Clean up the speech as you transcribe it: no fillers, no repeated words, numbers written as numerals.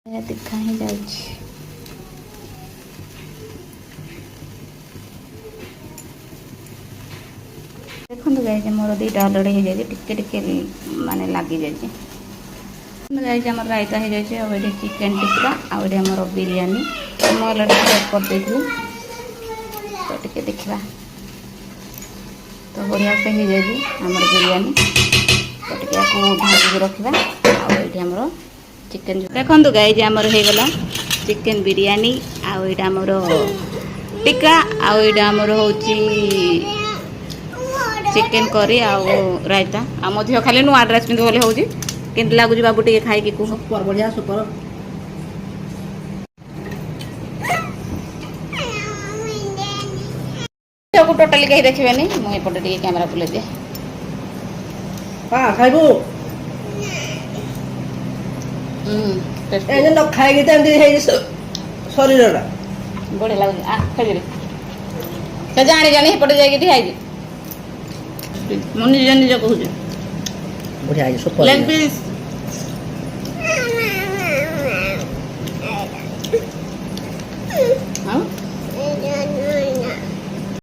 ଦେଖା ହିଁ ଯାଉଛି। ଦେଖନ୍ତୁ ଗାଇଜ ମୋର ଦୁଇଟା ଅଲରେଡ଼ି ହେଇଯାଇଛି, ଟିକେ ଟିକେ ମାନେ ଲାଗିଯାଇଛି। ଗାଇଜ ଆମର ରାଇତା ହେଇଯାଇଛି, ଆଉ ଏଠି ଚିକେନ୍ ଟିକ୍କା, ଆଉ ଏଠି ଆମର ବିରିୟାନୀ ମୁଁ ଅଲରେଡ଼ି ପ୍ୟାକ୍ କରିଦେଇଥିଲି। ତ ଟିକେ ଦେଖିବା, ତ ବଢ଼ିଆ ସେ ହେଇଯାଇଛି ଆମର ବିରିୟାନୀ। ତ ଟିକେ ଆକୁ ଢାଙ୍କିକି ରଖିବା। ଆଉ ଏଇଠି ଆମର ଚିକେନ୍ ଦେଖନ୍ତୁ ଗାଇଜ ଆମର ହେଇଗଲା ଚିକେନ୍ ବିରିୟାନୀ, ଆଉ ଏଇଟା ଆମର ଟିକ୍କା, ଆଉ ଏଇଟା ଆମର ହେଉଛି ଚିକେନ୍ କରି ଆଉ ରାଇତା। ଆଉ ମୋ ଝିଅ ଖାଲି ନୂଆ ଡ୍ରେସ୍ ପିନ୍ଧୁ ବୋଲି ହେଉଛି। କେମିତି ଲାଗୁଛି ବାବୁ ଟିକେ ଖାଇକି କୁହ। ସୁପର ବଢିଆ ସୁପର। ଝିଅକୁ ଟୋଟାଲି କେହି ଦେଖିବେନି, ମୁଁ ଏପଟେ ଟିକେ କ୍ୟାମେରା ବୁଲେଇ ଦିଏ। ଖାଇବୁ ଏ ଯେ ନ ଖାଇକି ତ ଏମିତି ହେଇଛି ଶରୀରଟା। ବଢ଼ିଆ ଲାଗୁଛି। ଖାଇଦେବି ସେ ଜାଣି ଜାଣି ଏପଟେ ଯାଇକି ଠିଆ ହେଇଛି। ମୁଁ ନିଜେ ନିଜେ କହୁଛି ବଢିଆ ହେଇଛି ସୁପର। ଲେగ్ ପିସ୍